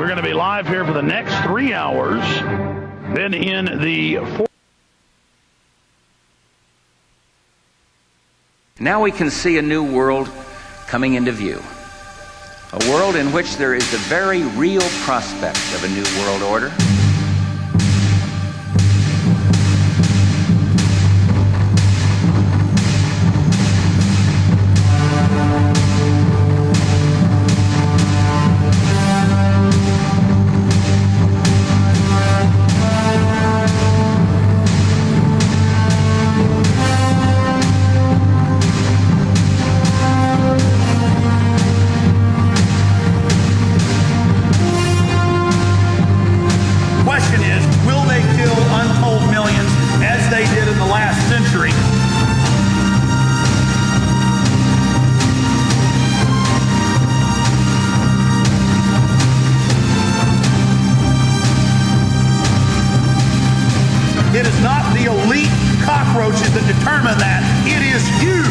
We're going to be live here for the next 3 hours. Then in the Now we can see a new world coming into view. A world in which there is the very real prospect of a new world order. It is not the elite cockroaches that determine that. It is you.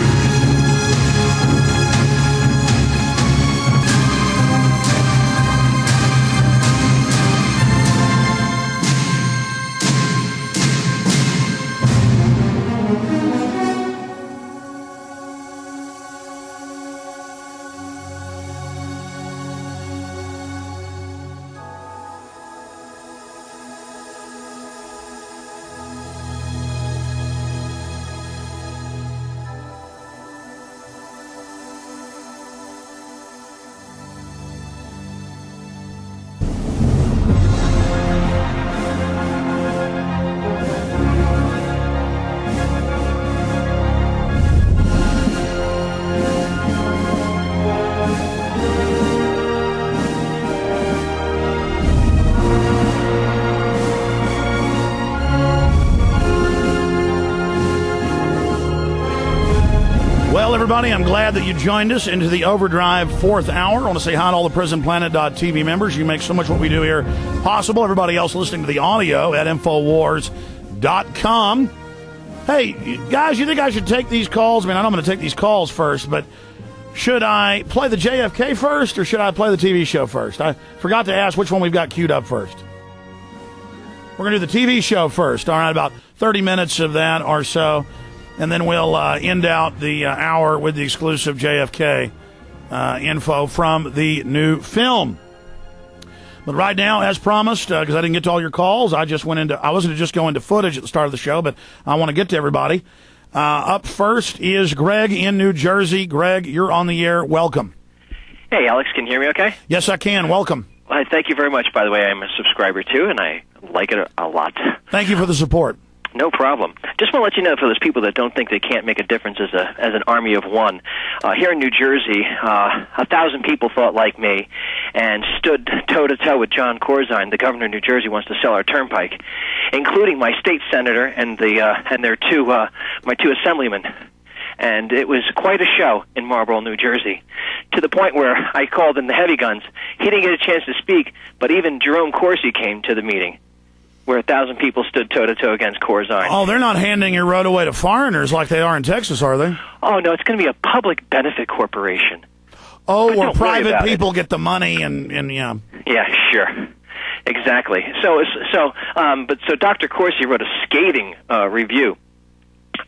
Well, everybody, I'm glad that you joined us into the Overdrive 4th hour. I want to say hi to all the PrisonPlanet.tv members. You make so much what we do here possible. Everybody else listening to the audio at INFOWARS.com. Hey, guys, you think I should take these calls? I mean, I know I'm going to take these calls first, but should I play the JFK first or should I play the TV show first? I forgot to ask which one we've got queued up first. We're going to do the TV show first. All right, about 30 minutes of that or so. And then we'll end out the hour with the exclusive JFK info from the new film. But right now, as promised, because I didn't get to all your calls, I wasn't just going to footage at the start of the show, but I want to get to everybody. Up first is Greg in New Jersey. Greg, you're on the air. Welcome. Hey, Alex, can you hear me okay? Yes, I can. Welcome. Well, thank you very much. By the way, I'm a subscriber, too, and I like it a lot. Thank you for the support. No problem. Just want to let you know, for those people that don't think they can't make a difference as an army of one, here in New Jersey, 1,000 people thought like me and stood toe-to-toe with John Corzine, the governor of New Jersey, wants to sell our turnpike, including my state senator and my two assemblymen. And it was quite a show in Marlborough, New Jersey, to the point where I called in the heavy guns. He didn't get a chance to speak, but even Jerome Corsi came to the meeting, where 1,000 people stood toe-to-toe against Corzine. Oh, they're not handing your road away to foreigners like they are in Texas, are they? Oh, no, it's going to be a public benefit corporation. Oh, where private people get the money and yeah. Yeah, sure. Exactly. So Dr. Corsi wrote a scathing review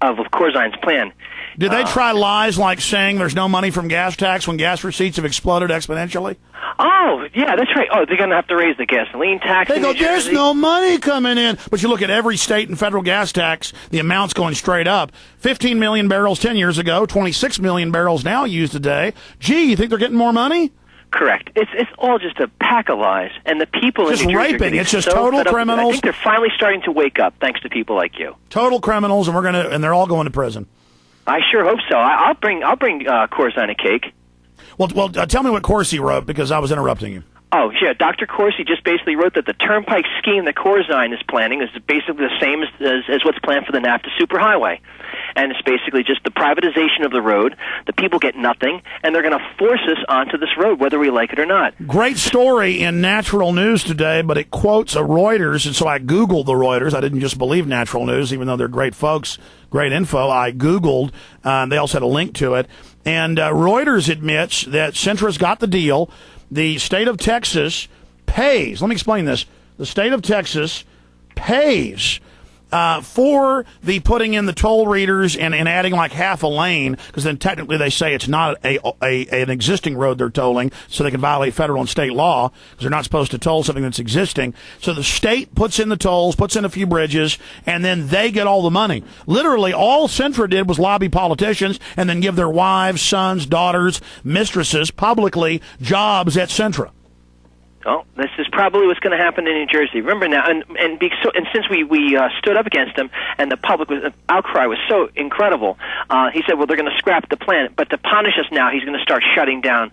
of Corzine's plan. Did they try lies like saying there's no money from gas tax when gas receipts have exploded exponentially? Oh, yeah, that's right. Oh, they're going to have to raise the gasoline tax. They go, there's no money coming in. But you look at every state and federal gas tax, the amount's going straight up. 15 million barrels 10 years ago, 26 million barrels now used today. Gee, you think they're getting more money? Correct. It's all just a pack of lies, and the people just in New Jersey raping. Are it's just so total criminals. I think they're finally starting to wake up, thanks to people like you. Total criminals, and they're all going to prison. I sure hope so. I'll bring Corzine a cake. Well, tell me what Corsi wrote, because I was interrupting you. Oh, yeah, Dr. Corsi just basically wrote that the turnpike scheme that Corzine is planning is basically the same as what's planned for the NAFTA superhighway. And it's basically just the privatization of the road. The people get nothing, and they're going to force us onto this road, whether we like it or not. Great story in Natural News today, but it quotes a Reuters, and so I Googled the Reuters. I didn't just believe Natural News, even though they're great folks, great info. I Googled. They also had a link to it. And Reuters admits that Centra's got the deal. The state of Texas pays, let me explain this, the state of Texas pays for the putting in the toll readers and adding like half a lane, because then technically they say it's not an existing road they're tolling, so they can violate federal and state law because they're not supposed to toll something that's existing. So the state puts in the tolls, puts in a few bridges, and then they get all the money. Literally, all Centra did was lobby politicians and then give their wives, sons, daughters, mistresses publicly jobs at Centra. Oh, this is probably what's going to happen in New Jersey. Remember now, and since we stood up against him, and the public outcry was so incredible, he said, well, they're going to scrap the plan, but to punish us now, he's going to start shutting down,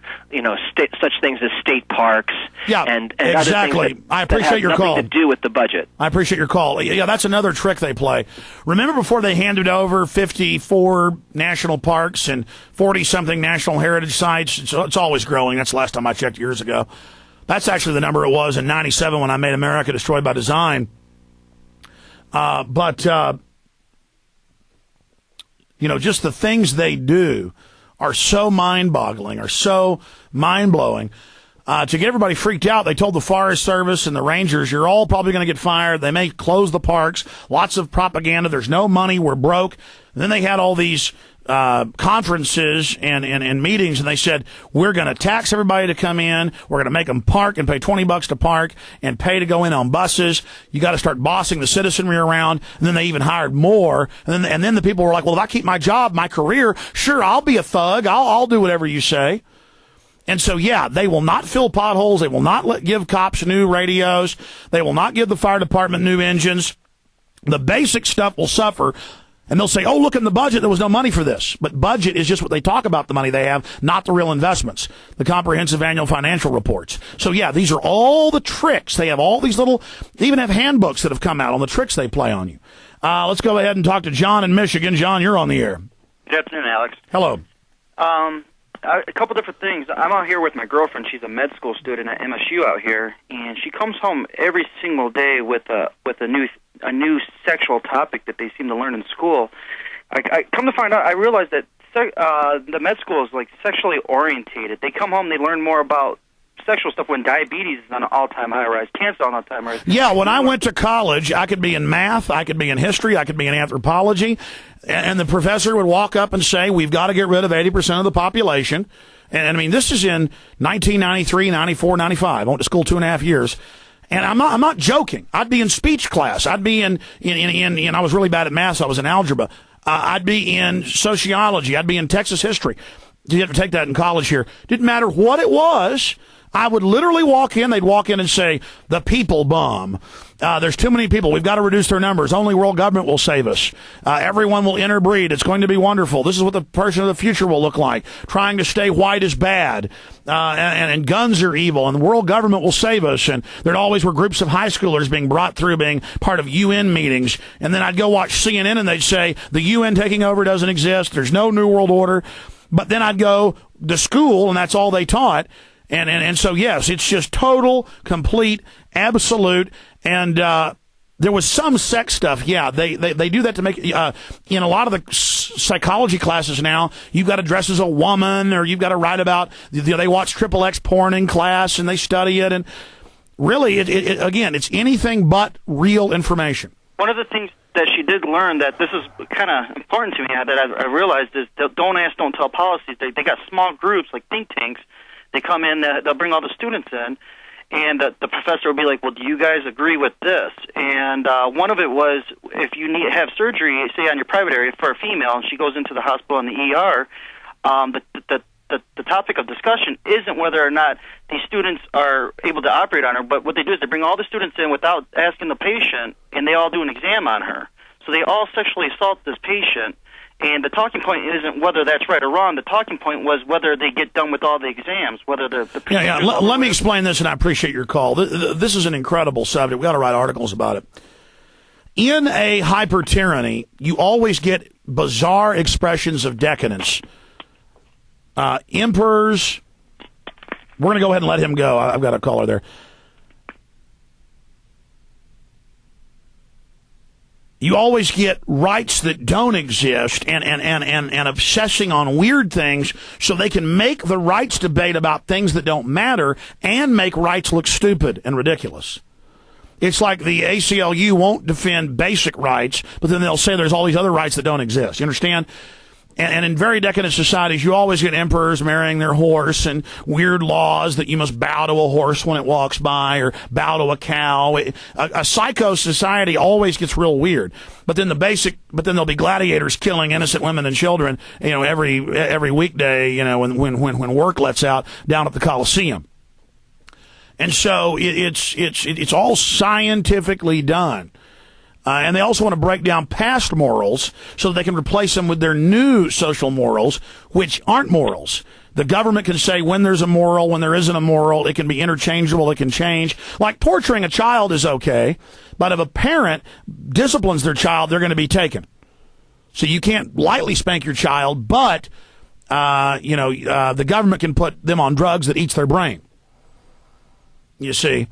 such things as state parks. Yeah, and exactly. Other things I appreciate your call. Nothing to do with the budget. I appreciate your call. Yeah, that's another trick they play. Remember before they handed over 54 national parks and 40-something national heritage sites? It's always growing. That's the last time I checked years ago. That's actually the number it was in 97 when I made America Destroyed by Design. But just the things they do are so mind-boggling, are so mind-blowing. To get everybody freaked out, they told the Forest Service and the Rangers, you're all probably going to get fired. They may close the parks. Lots of propaganda. There's no money. We're broke. And then they had all these conferences and meetings, and they said, we're going to tax everybody to come in. We're going to make them park and pay $20 to park and pay to go in on buses. You got to start bossing the citizenry around. And then they even hired more. And then the people were like, well, if I keep my job, my career, sure, I'll be a thug. I'll do whatever you say. And so, yeah, they will not fill potholes. They will not give cops new radios. They will not give the fire department new engines. The basic stuff will suffer. And they'll say, oh, look in the budget, there was no money for this. But budget is just what they talk about, the money they have, not the real investments, the comprehensive annual financial reports. So, yeah, these are all the tricks. They have all these they even have handbooks that have come out on the tricks they play on you. Let's go ahead and talk to John in Michigan. John, you're on the air. Good afternoon, Alex. Hello. A couple different things. I'm out here with my girlfriend. She's a med school student at MSU out here, and she comes home every single day with a new sexual topic that they seem to learn in school. I come to find out, I realize that the med school is like sexually orientated. They come home, they learn more about sexual stuff when diabetes is on an all-time high rise, cancer on an all-time rise. Yeah, when I went to college, I could be in math, I could be in history, I could be in anthropology, and the professor would walk up and say, we've got to get rid of 80% of the population. And I mean, this is in 1993, 94, 95. I went to school 2.5 years. And I'm not joking. I'd be in speech class. I'd be in I was really bad at math, so I was in algebra. I'd be in sociology. I'd be in Texas history. You have to take that in college here. Didn't matter what it was. I would literally walk in. They'd walk in and say, the people bomb. There's too many people. We've got to reduce their numbers. Only world government will save us. Everyone will interbreed. It's going to be wonderful. This is what the person of the future will look like. Trying to stay white is bad. And guns are evil. And the world government will save us. And there always were groups of high schoolers being brought through, being part of UN meetings. And then I'd go watch CNN and they'd say, the UN taking over doesn't exist. There's no New World Order. But then I'd go to school and that's all they taught. And so, yes, it's just total, complete, absolute, and there was some sex stuff. Yeah, they do that to make, in a lot of the psychology classes now, you've got to dress as a woman, or you've got to write about, they watch XXX porn in class, and they study it, and really, again, it's anything but real information. One of the things that she did learn that this is kind of important to me that I realized is don't ask, don't tell policies. They got small groups like think tanks. They come in, they'll bring all the students in, and the professor will be like, well, do you guys agree with this? And one of it was, if you have surgery, say on your private area for a female, and she goes into the hospital in the ER, the topic of discussion isn't whether or not these students are able to operate on her, but what they do is they bring all the students in without asking the patient, and they all do an exam on her. So they all sexually assault this patient. And the talking point isn't whether that's right or wrong. The talking point was whether they get done with all the exams, whether the Yeah. Let me explain this, and I appreciate your call. This is an incredible subject. We've got to write articles about it. In a hyper-tyranny, you always get bizarre expressions of decadence. Emperors, we're going to go ahead and let him go. I've got a caller there. you always get rights that don't exist and obsessing on weird things so they can make the rights debate about things that don't matter and make rights look stupid and ridiculous. It's like the ACLU won't defend basic rights, but then they'll say there's all these other rights that don't exist. You understand? And in very decadent societies, you always get emperors marrying their horse and weird laws that you must bow to a horse when it walks by or bow to a cow. A psycho society always gets real weird. But then there'll be gladiators killing innocent women and children, every weekday, when work lets out down at the Coliseum. And so it's all scientifically done. And they also want to break down past morals so that they can replace them with their new social morals, which aren't morals. The government can say when there's a moral, when there isn't a moral. It can be interchangeable. It can change. Like torturing a child is okay, but if a parent disciplines their child, they're going to be taken. So you can't lightly spank your child, but the government can put them on drugs that eats their brain. You see.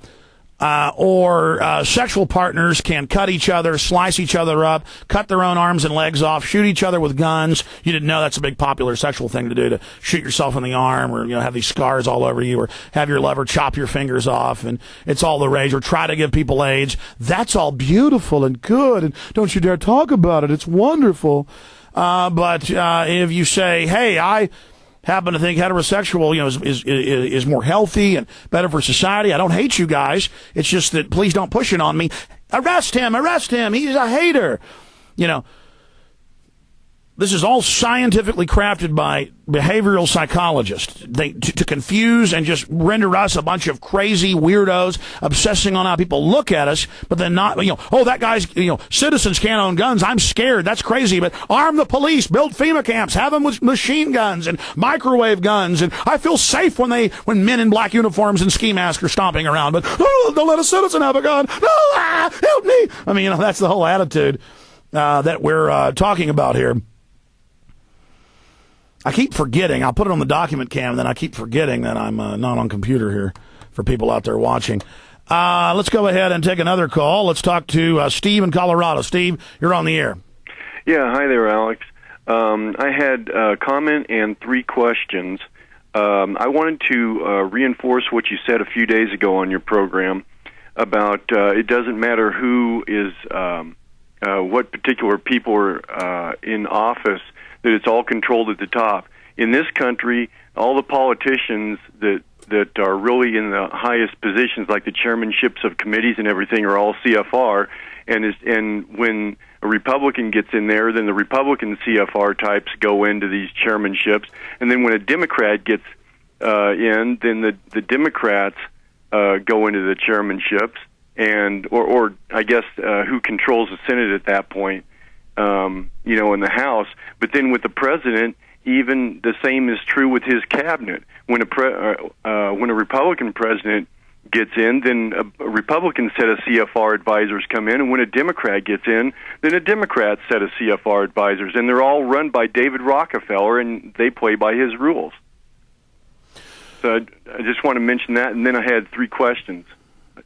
Or sexual partners can cut each other, slice each other up, cut their own arms and legs off, shoot each other with guns. You didn't know that's a big popular sexual thing to do, to shoot yourself in the arm, or have these scars all over you, or have your lover chop your fingers off, and it's all the rage, or try to give people AIDS. That's all beautiful and good, and don't you dare talk about it. It's wonderful. But if you say, hey, I happen to think heterosexual, is more healthy and better for society. I don't hate you guys. It's just that please don't push it on me. Arrest him. He's a hater. This is all scientifically crafted by behavioral psychologists to confuse and just render us a bunch of crazy weirdos obsessing on how people look at us, but then not, that guy's, citizens can't own guns. I'm scared. That's crazy. But arm the police, build FEMA camps, have them with machine guns and microwave guns. And I feel safe when men in black uniforms and ski masks are stomping around. But don't let a citizen have a gun. No, help me. I mean, that's the whole attitude that we're talking about here. I keep forgetting. I'll put it on the document cam, and then I keep forgetting that I'm not on computer here for people out there watching. Let's go ahead and take another call. Let's talk to Steve in Colorado. Steve, you're on the air. Yeah, hi there, Alex. I had a comment and 3 questions. I wanted to reinforce what you said a few days ago on your program about it doesn't matter who is, what particular people are in office, that it's all controlled at the top. In this country, all the politicians that are really in the highest positions, like the chairmanships of committees and everything, are all CFR. And when a Republican gets in there, then the Republican CFR types go into these chairmanships. And then when a Democrat gets in, then the Democrats go into the chairmanships, and or I guess who controls the Senate at that point. In the House. But then with the president, even the same is true with his cabinet. When a Republican president gets in, then a Republican set of CFR advisors come in, and when a Democrat gets in, then a Democrat set of CFR advisors, and they're all run by David Rockefeller, and they play by his rules. So I just want to mention that, and then I had 3 questions.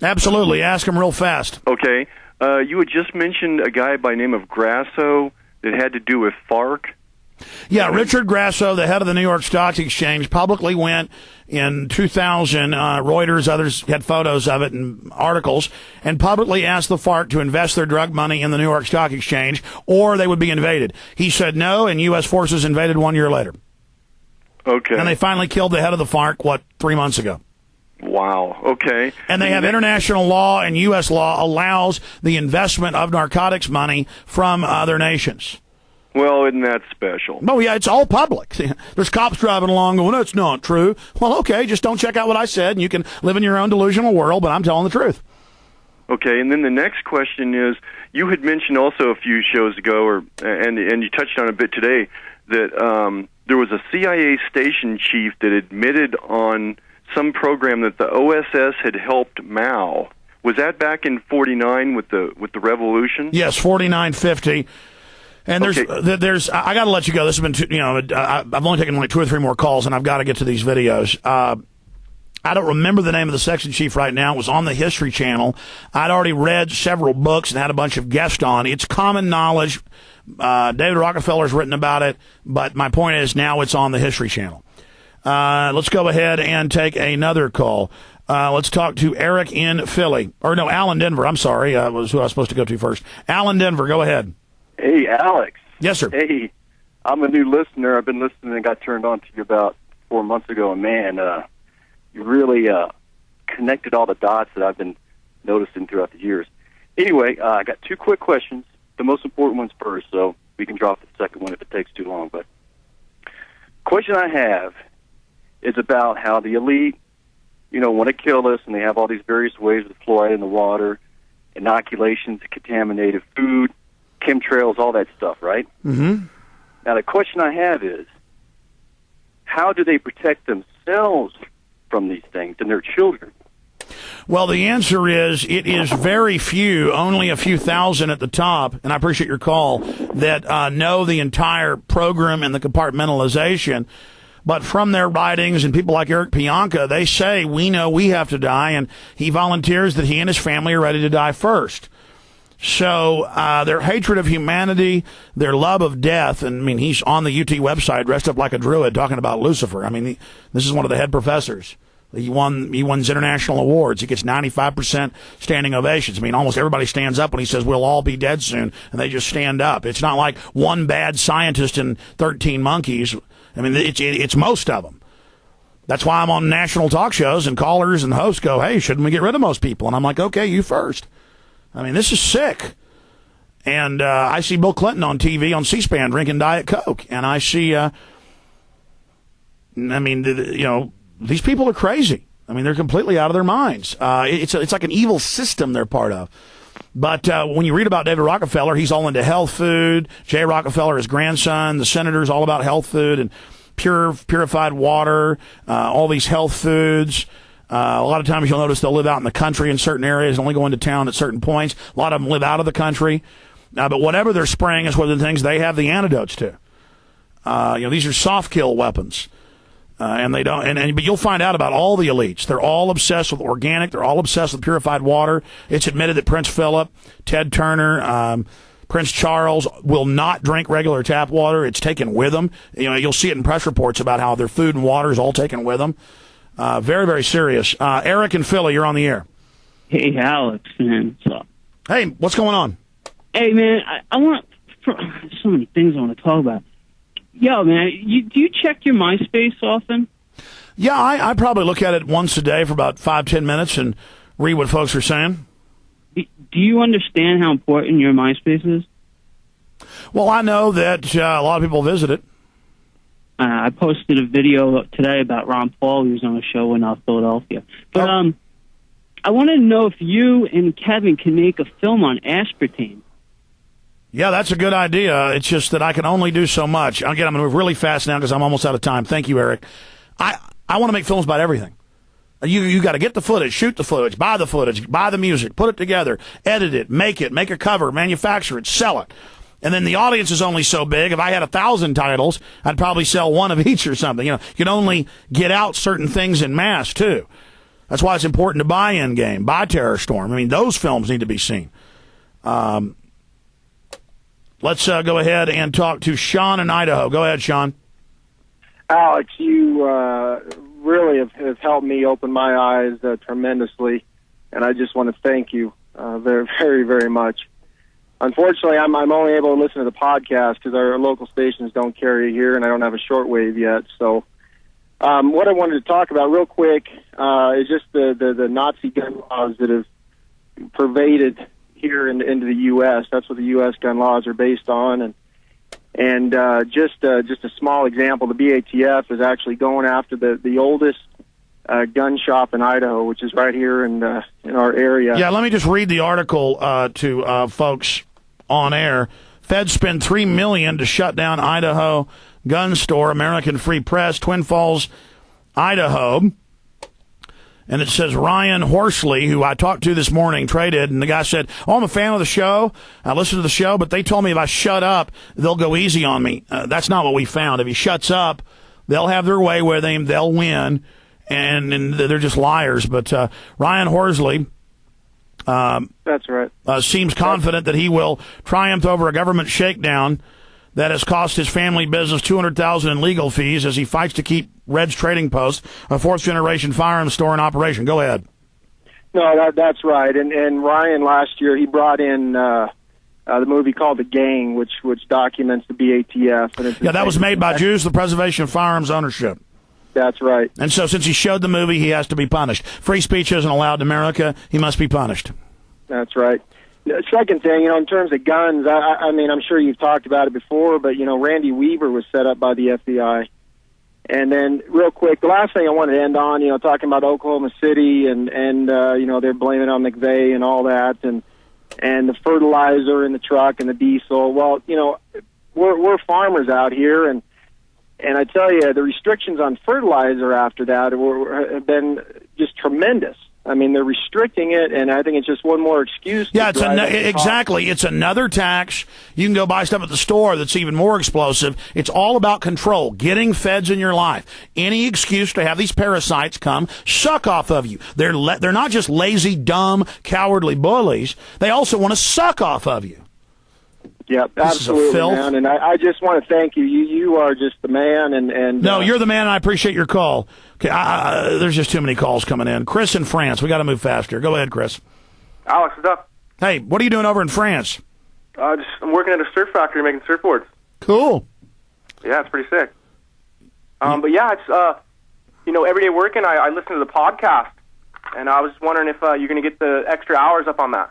Absolutely. Ask them real fast. Okay. You had just mentioned a guy by the name of Grasso that had to do with FARC. Yeah, Richard Grasso, the head of the New York Stock Exchange, publicly went in 2000, Reuters, others had photos of it and articles, and publicly asked the FARC to invest their drug money in the New York Stock Exchange or they would be invaded. He said no, and U.S. forces invaded 1 year later. Okay. And they finally killed the head of the FARC, 3 months ago. Wow. Okay. And they have international law, and U.S. law allows the investment of narcotics money from other nations. Well, isn't that special? Oh, yeah, it's all public. There's cops driving along going, that's not true. Well, okay, just don't check out what I said, and you can live in your own delusional world, but I'm telling the truth. Okay, and then the next question is, you had mentioned also a few shows ago, and you touched on a bit today, that there was a CIA station chief that admitted on some program that the OSS had helped Mao. Was that back in '49 with the revolution? Yes, 49-50. And there's I got to let you go. This has been I've only taken 2 or 3 more calls, and I've got to get to these videos. I don't remember the name of the section chief right now. It was on the History Channel. I'd already read several books and had a bunch of guests on. It's common knowledge. David Rockefeller's written about it, but my point is now it's on the History Channel. Let's go ahead and take another call. Let's talk to Eric in Philly. Or no, Al in Denver. I'm sorry. Was who I was supposed to go to first. Al in Denver, go ahead. Hey, Alex. Yes, sir. Hey, I'm a new listener. I've been listening and got turned on to you about 4 months ago, and man, you really connected all the dots that I've been noticing throughout the years. Anyway, I got 2 quick questions. The most important one's first, so we can drop the second one if it takes too long. But question I have is about how the elite, want to kill us, and they have all these various ways with fluoride in the water, inoculations, contaminated food, chemtrails, all that stuff, right? Mm-hmm. Now, the question I have is, how do they protect themselves from these things and their children? Well, the answer is it is very few, only a few thousand at the top, and I appreciate your call, that know the entire program and the compartmentalization. But from their writings and people like Eric Pianka, they say, we know we have to die, and he volunteers that he and his family are ready to die first. So their hatred of humanity, their love of death, and I mean, he's on the UT website dressed up like a druid talking about Lucifer. I mean, this is one of the head professors. He wins international awards. He gets 95% standing ovations. I mean, almost everybody stands up when he says we'll all be dead soon, and they just stand up. It's not like one bad scientist and 13 monkeys. I mean, it's most of them. That's why I'm on national talk shows, and callers and hosts go, hey, shouldn't we get rid of most people? And I'm like, okay, you first. I mean, this is sick. And I see Bill Clinton on TV on C-SPAN drinking Diet Coke, and I see, these people are crazy. I mean, they're completely out of their minds. It's like an evil system they're part of. But when you read about David Rockefeller, he's all into health food. Jay Rockefeller, his grandson, the senator's all about health food and purified water, all these health foods. A lot of times you'll notice they'll live out in the country in certain areas and only go into town at certain points. A lot of them live out of the country. But whatever they're spraying is one of the things they have the antidotes to. These are soft kill weapons. And they don't, but you'll find out about all the elites. They're all obsessed with organic. They're all obsessed with purified water. It's admitted that Prince Philip, Ted Turner, Prince Charles will not drink regular tap water. It's taken with them. You'll see it in press reports about how their food and water is all taken with them. Very, very serious. Eric and Philly, you're on the air. Hey, Alex, man. What's up? Hey, what's going on? Hey, man, I want so many things I want to talk about. Yo, man, do you check your MySpace often? Yeah, I probably look at it once a day for about 5-10 minutes and read what folks are saying. Do you understand how important your MySpace is? Well, I know that a lot of people visit it. I posted a video today about Ron Paul, who was on a show in Philadelphia. But I want to know if you and Kevin can make a film on aspartame. Yeah, that's a good idea. It's just that I can only do so much. Again, I'm going to move really fast now because I'm almost out of time. Thank you, Eric. I want to make films about everything. You got to get the footage, shoot the footage, buy the music, put it together, edit it, make a cover, manufacture it, sell it. And then the audience is only so big. If I had 1,000 titles, I'd probably sell one of each or something. You can only get out certain things in mass, too. That's why it's important to buy Endgame, buy Terror Storm. I mean, those films need to be seen. Let's go ahead and talk to Sean in Idaho. Go ahead, Sean. Alex, you really have helped me open my eyes tremendously, and I just want to thank you very, very, very much. Unfortunately, I'm only able to listen to the podcast because our local stations don't carry here, and I don't have a shortwave yet. So what I wanted to talk about real quick is just the Nazi gun laws that have pervaded here into the U.S. That's what the U.S. gun laws are based on, and just a small example. The BATF is actually going after the oldest gun shop in Idaho, which is right here in our area. Yeah, let me just read the article to folks on air. Feds spend $3 million to shut down Idaho gun store. American Free Press, Twin Falls, Idaho. And it says Ryan Horsley, who I talked to this morning, traded, and the guy said, I'm a fan of the show. I listen to the show, but they told me if I shut up, they'll go easy on me. That's not what we found. If he shuts up, they'll have their way with him. They'll win. and they're just liars. But Ryan Horsley That's right. Seems confident that he will triumph over a government shakedown that has cost his family business $200,000 in legal fees as he fights to keep Red's Trading Post, a fourth-generation firearms store, in operation. Go ahead. No, that's right. And Ryan last year he brought in the movie called The Gang, which documents the BATF. And yeah, that was made by Jews, the preservation of firearms ownership. That's right. And so since he showed the movie, he has to be punished. Free speech isn't allowed in America. He must be punished. That's right. The second thing, in terms of guns, I mean, I'm sure you've talked about it before, but, Randy Weaver was set up by the FBI. And then, real quick, the last thing I wanted to end on, talking about Oklahoma City and they're blaming it on McVeigh and all that, and the fertilizer in the truck and the diesel. Well, we're farmers out here, and I tell you, the restrictions on fertilizer after that have been just tremendous. I mean, they're restricting it, and I think it's just one more excuse. Yeah, exactly. It's another tax. You can go buy stuff at the store that's even more explosive. It's all about control, getting feds in your life. Any excuse to have these parasites come suck off of you. They're not just lazy, dumb, cowardly bullies. They also want to suck off of you. Yep, absolutely, man. And I just want to thank you. You are just the man. And no, you're the man, and I appreciate your call. Okay, there's just too many calls coming in. Chris in France. We got to move faster. Go ahead, Chris. Alex, what's up? Hey, what are you doing over in France? I'm working at a surf factory making surfboards. Cool. Yeah, it's pretty sick. But yeah, it's every day working, I listen to the podcast, and I was wondering if you're going to get the extra hours up on that.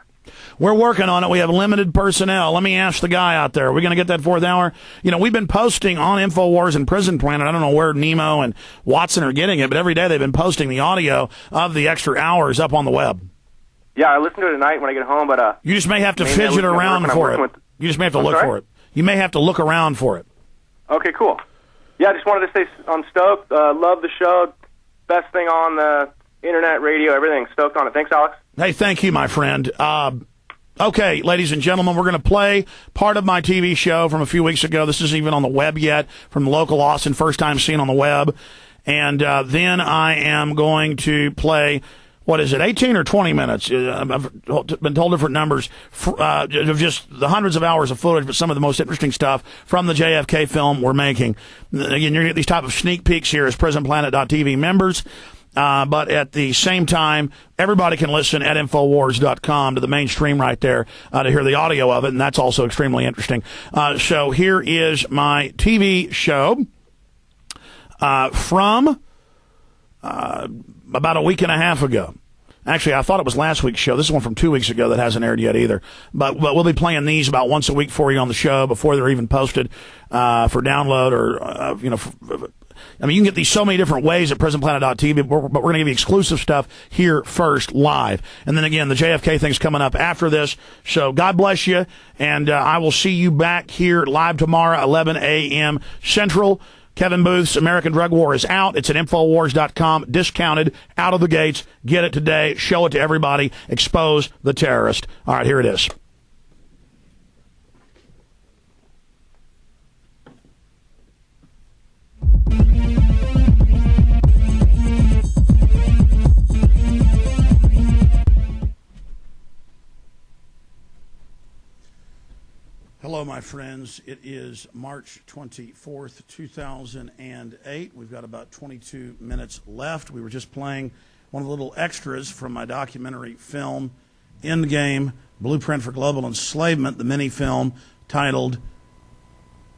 We're working on it. We have limited personnel. Let me ask the guy out there. Are we going to get that fourth hour? We've been posting on InfoWars and Prison Planet. I don't know where Nemo and Watson are getting it, but every day they've been posting the audio of the extra hours up on the web. Yeah, I listen to it at night when I get home, but you just may have to fidget around for it. You just may have to look for it. You may have to look around for it. Okay, cool. Yeah, I just wanted to say I'm stoked. Love the show. Best thing on the internet, radio, everything. Stoked on it. Thanks, Alex. Hey, thank you, my friend. Okay, ladies and gentlemen, we're going to play part of my TV show from a few weeks ago. This isn't even on the web yet, from local Austin, first time seen on the web. And then I am going to play, 18 or 20 minutes? I've been told different numbers of just the hundreds of hours of footage, but some of the most interesting stuff from the JFK film we're making. Again, you're going to get these type of sneak peeks here as PrisonPlanet.tv members. But at the same time, everybody can listen at InfoWars.com to the mainstream right there to hear the audio of it, and that's also extremely interesting. So here is my TV show from about a week and a half ago. Actually, I thought it was last week's show. This is one from 2 weeks ago that hasn't aired yet either. But we'll be playing these about once a week for you on the show before they're even posted for download or, I mean, you can get these so many different ways at PrisonPlanet.tv, but we're going to give you exclusive stuff here first, live. And then again, the JFK thing's coming up after this. So God bless you, and I will see you back here live tomorrow, 11 a.m. Central. Kevin Booth's American Drug War is out. It's at Infowars.com, discounted, out of the gates. Get it today. Show it to everybody. Expose the terrorist. All right, here it is. Hello, my friends. It is March 24th, 2008. We've got about 22 minutes left. We were just playing one of the little extras from my documentary film, Endgame, Blueprint for Global Enslavement, the mini-film titled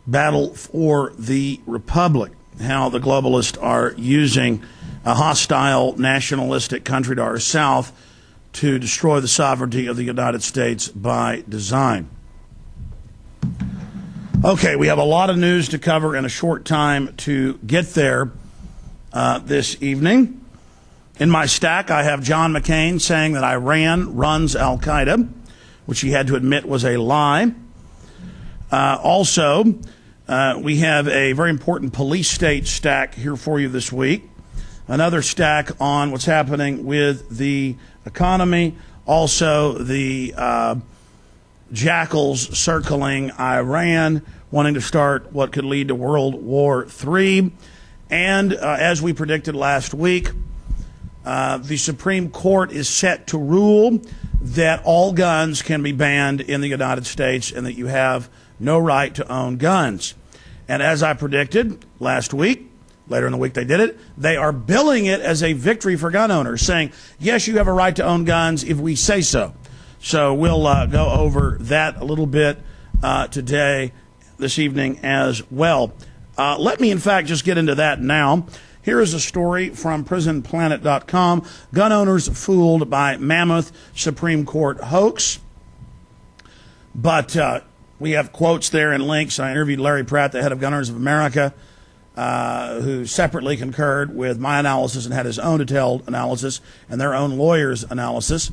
Battle for the Republic, how the globalists are using a hostile nationalistic country to our south to destroy the sovereignty of the United States by design. Okay, we have a lot of news to cover in a short time to get there this evening. In my stack, I have John McCain saying that Iran runs al-Qaeda, which he had to admit was a lie. Also, we have a very important police state stack here for you this week. Another stack on what's happening with the economy. Also, the jackals circling Iran, wanting to start what could lead to World War III. And as we predicted last week, The Supreme Court is set to rule that all guns can be banned in the United States and that you have no right to own guns. And as I predicted last week, later in the week they did it, they are billing it as a victory for gun owners, saying, yes, you have a right to own guns if we say so. So we'll go over that a little bit today, this evening as well. Let me, in fact, just get into that now. Here is a story from prisonplanet.com. Gun owners fooled by mammoth Supreme Court hoax. But we have quotes there and links. I interviewed Larry Pratt, the head of Gun Owners of America, who separately concurred with my analysis and had his own detailed analysis and their own lawyer's analysis.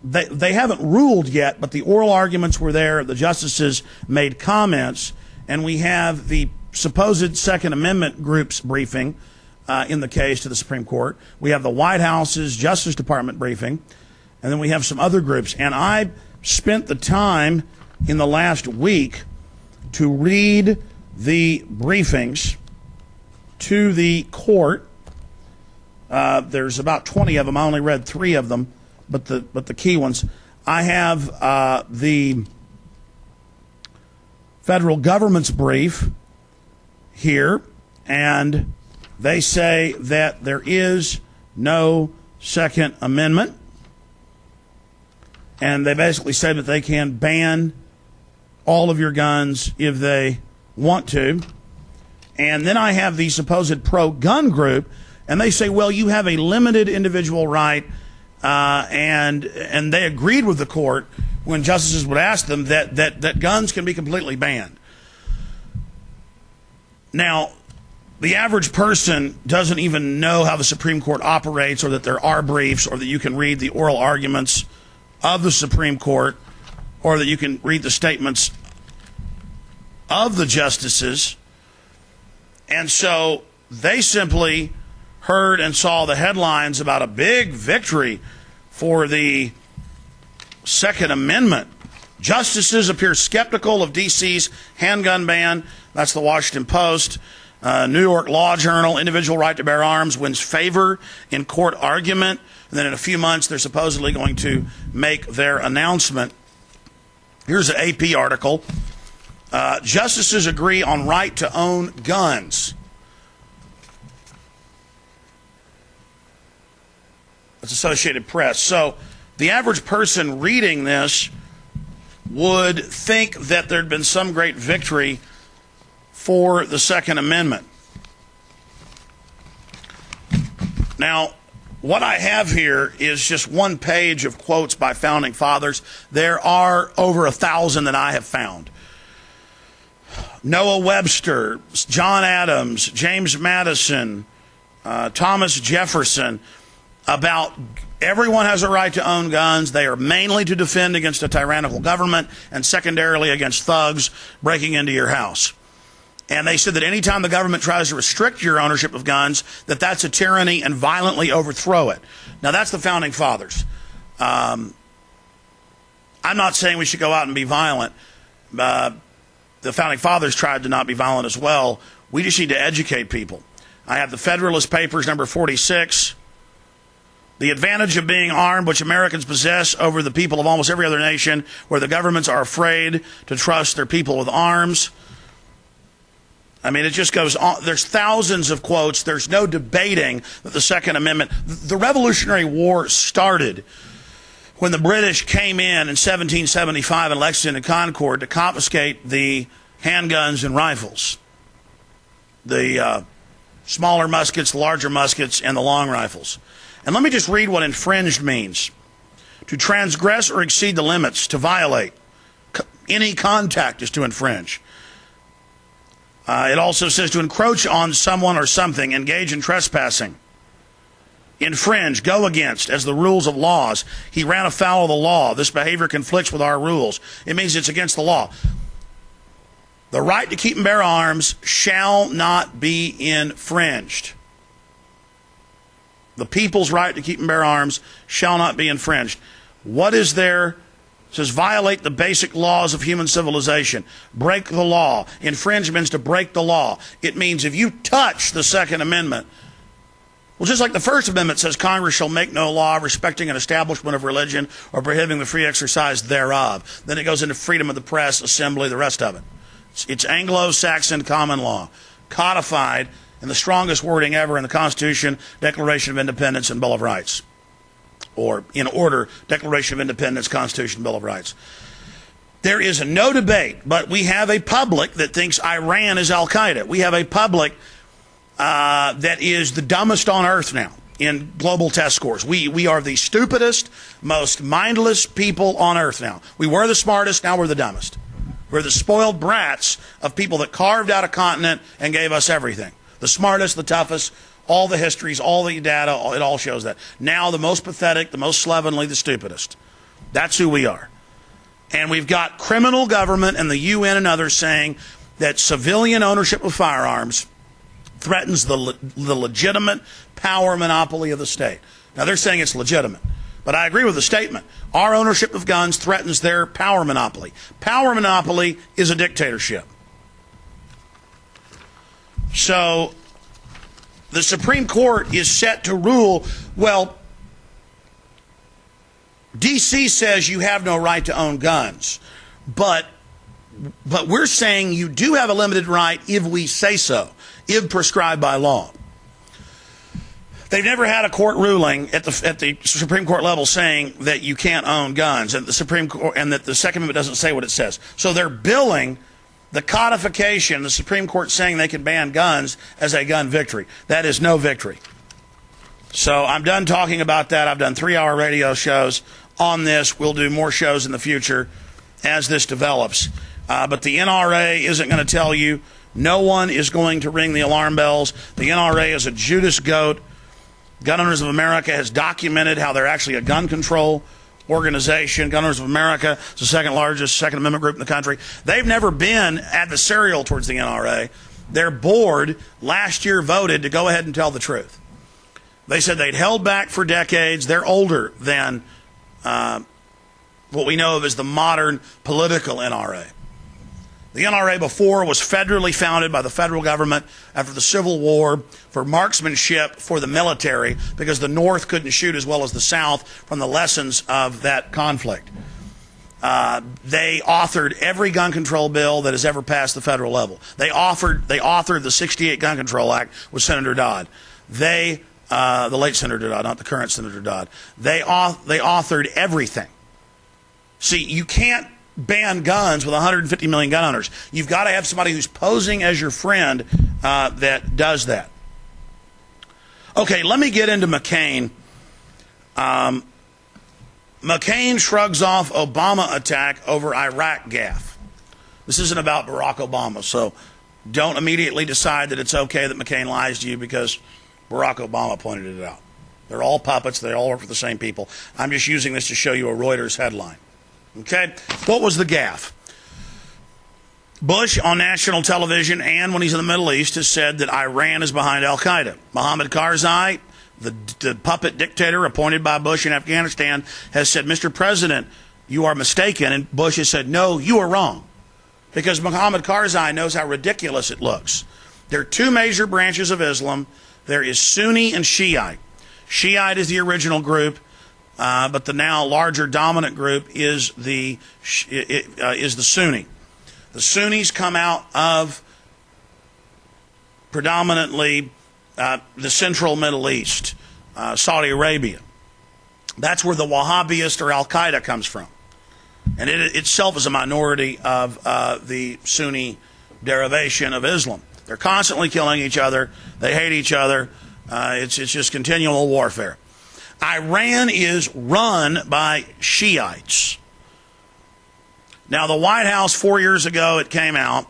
They haven't ruled yet, but the oral arguments were there. The justices made comments, and we have the supposed Second Amendment group's briefing in the case to the Supreme Court. We have the White House's Justice Department briefing, and then we have some other groups. And I spent the time in the last week to read the briefings to the court. There's about 20 of them. I only read 3 of them, but the key ones. I have the federal government's brief here, and they say that there is no Second Amendment, and they basically say that they can ban all of your guns if they want to. And then I have the supposed pro-gun group, and they say, well, you have a limited individual right, and they agreed with the court when justices would ask them that guns can be completely banned. Now, the average person doesn't even know how the Supreme Court operates, or that there are briefs, or that you can read the oral arguments of the Supreme Court, or that you can read the statements of the justices. And so they simply heard and saw the headlines about a big victory for the Second Amendment. Justices appear skeptical of D.C.'s handgun ban. That's the Washington Post. New York Law Journal, individual right to bear arms wins favor in court argument. And then in a few months, they're supposedly going to make their announcement. Here's an AP article. Justices agree on right to own guns. That's Associated Press. So the average person reading this would think that there'd been some great victory for the Second Amendment. Now, what I have here is just one page of quotes by founding fathers. There are over 1,000 that I have found. Noah Webster, John Adams, James Madison, Thomas Jefferson, about everyone has a right to own guns. They are mainly to defend against a tyrannical government and secondarily against thugs breaking into your house. And they said that any time the government tries to restrict your ownership of guns, that's a tyranny, and violently overthrow it. Now, that's the founding fathers. I'm not saying we should go out and be violent. The founding fathers tried to not be violent as well. We just need to educate people. I have the Federalist Papers, number 46. The advantage of being armed, which Americans possess over the people of almost every other nation, where the governments are afraid to trust their people with arms. I mean, it just goes on. There's thousands of quotes. There's no debating that the Second Amendment, the Revolutionary War started when the British came in 1775 in Lexington and Concord to confiscate the handguns and rifles, the smaller muskets, the larger muskets, and the long rifles. And let me just read what infringed means. To transgress or exceed the limits, to violate. Any contact is to infringe. It also says to encroach on someone or something, engage in trespassing. Infringe, go against, as the rules of laws. He ran afoul of the law. This behavior conflicts with our rules. It means it's against the law. The right to keep and bear arms shall not be infringed. The people's right to keep and bear arms shall not be infringed. What is there? It says violate the basic laws of human civilization. Break the law. Infringe means to break the law. It means if you touch the Second Amendment, Well, just like the First Amendment says Congress shall make no law respecting an establishment of religion or prohibiting the free exercise thereof. Then it goes into freedom of the press, assembly, the rest of it. It's Anglo-Saxon common law, codified in the strongest wording ever in the Constitution, Declaration of Independence, and Bill of Rights. Or, in order, Declaration of Independence, Constitution, Bill of Rights. There is no debate, but we have a public that thinks Iran is al-Qaeda. We have a public that is the dumbest on earth now in global test scores. We are the stupidest, most mindless people on earth now. We were the smartest, now we're the dumbest. We're the spoiled brats of people that carved out a continent and gave us everything. The smartest, the toughest, all the histories, all the data, it all shows that. Now the most pathetic, the most slovenly, the stupidest. That's who we are. And we've got criminal government and the UN and others saying that civilian ownership of firearms threatens the legitimate power monopoly of the state. Now, they're saying it's legitimate, but I agree with the statement. Our ownership of guns threatens their power monopoly. Power monopoly is a dictatorship. So, the Supreme Court is set to rule, well, D.C. says you have no right to own guns, but we're saying you do have a limited right if we say so, if prescribed by law. They've never had a court ruling at the Supreme Court level saying that you can't own guns, and the Supreme Court, and that the Second Amendment doesn't say what it says. So they're billing the codification, the Supreme Court saying they can ban guns, as a gun victory. That is no victory. So I'm done talking about that. I've done 3-hour radio shows on this. We'll do more shows in the future as this develops. But the NRA isn't going to tell you. No one is going to ring the alarm bells. The NRA is a Judas goat. Gun Owners of America has documented how they're actually a gun control organization. Gun Owners of America is the second largest Second Amendment group in the country. They've never been adversarial towards the NRA. Their board last year voted to go ahead and tell the truth. They said they'd held back for decades. They're older than what we know of as the modern political NRA. The NRA before was federally founded by the federal government after the Civil War for marksmanship for the military because the North couldn't shoot as well as the South from the lessons of that conflict. They authored every gun control bill that has ever passed the federal level. They authored the 68 Gun Control Act with Senator Dodd. The late Senator Dodd, not the current Senator Dodd. They authored everything. See, you can't ban guns with 150 million gun owners. You've got to have somebody who's posing as your friend that does that. Okay, let me get into McCain. McCain shrugs off Obama attack over Iraq gaffe. This isn't about Barack Obama, so don't immediately decide that it's okay that McCain lies to you because Barack Obama pointed it out. They're all puppets. They all work for the same people. I'm just using this to show you a Reuters headline. Okay? What was the gaffe? Bush on national television and when he's in the Middle East has said that Iran is behind al-Qaeda. Mohammed Karzai, the puppet dictator appointed by Bush in Afghanistan, has said, Mr. President, you are mistaken. And Bush has said, no, you are wrong. Because Mohammed Karzai knows how ridiculous it looks. There are two major branches of Islam. There is Sunni and Shiite. Shiite is the original group. But the now larger dominant group is the Sunni. The Sunnis come out of predominantly the central Middle East, Saudi Arabia. That's where the Wahhabist or Al-Qaeda comes from. And it itself is a minority of the Sunni derivation of Islam. They're constantly killing each other. They hate each other. It's just continual warfare. Iran is run by Shiites. Now, the White House 4 years ago, it came out,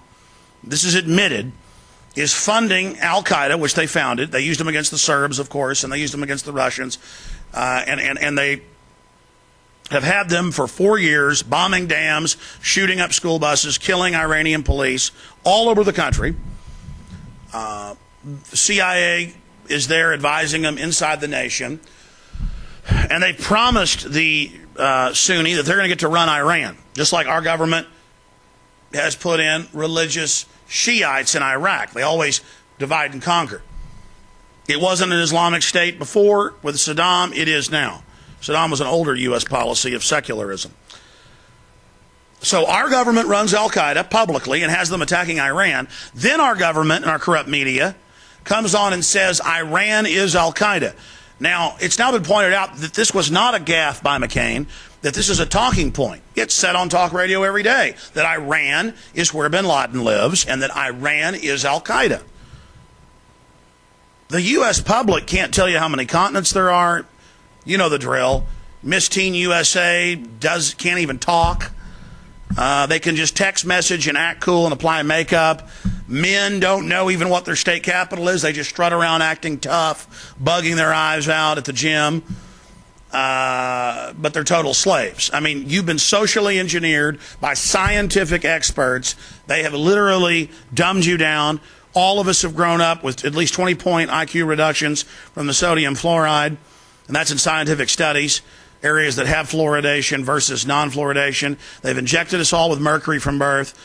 this is admitted, is funding al-Qaeda, which they founded. They used them against the Serbs, of course, and they used them against the Russians. And they have had them for 4 years, bombing dams, shooting up school buses, killing Iranian police all over the country. The CIA is there advising them inside the nation. And they promised the Sunni that they're going to get to run Iran, just like our government has put in religious Shiites in Iraq. They always divide and conquer. It wasn't an Islamic state before with Saddam. It is now. Saddam was an older U.S. policy of secularism. So our government runs al-Qaeda publicly and has them attacking Iran. Then our government and our corrupt media comes on and says Iran is al-Qaeda. Now, it's now been pointed out that this was not a gaffe by McCain, that this is a talking point. It's said on talk radio every day that Iran is where bin Laden lives and that Iran is al-Qaeda. The U.S. public can't tell you how many continents there are. You know the drill. Miss Teen USA can't even talk. They can just text message and act cool and apply makeup. Men don't know even what their state capital is. They just strut around acting tough, bugging their eyes out at the gym. But they're total slaves. I mean, you've been socially engineered by scientific experts. They have literally dumbed you down. All of us have grown up with at least 20-point IQ reductions from the sodium fluoride, and that's in scientific studies, areas that have fluoridation versus non-fluoridation. They've injected us all with mercury from birth,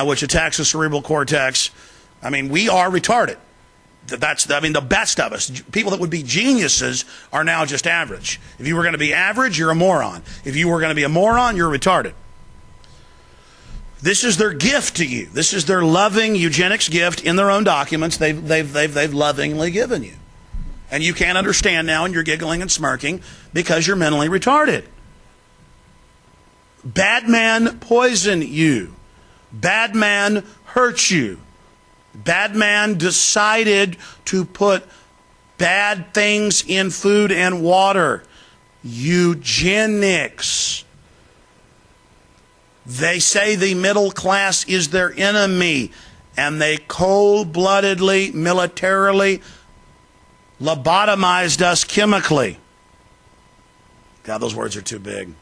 which attacks the cerebral cortex. I mean, we are retarded. The best of us, people that would be geniuses, are now just average. If you were going to be average, you're a moron. If you were going to be a moron, you're retarded. This is their gift to you. This is their loving eugenics gift in their own documents. They've lovingly given you. And you can't understand now, and you're giggling and smirking because you're mentally retarded. Bad man poison you. Bad man hurt you. Bad man decided to put bad things in food and water. Eugenics. They say the middle class is their enemy, and they cold-bloodedly, militarily lobotomized us chemically. God, those words are too big.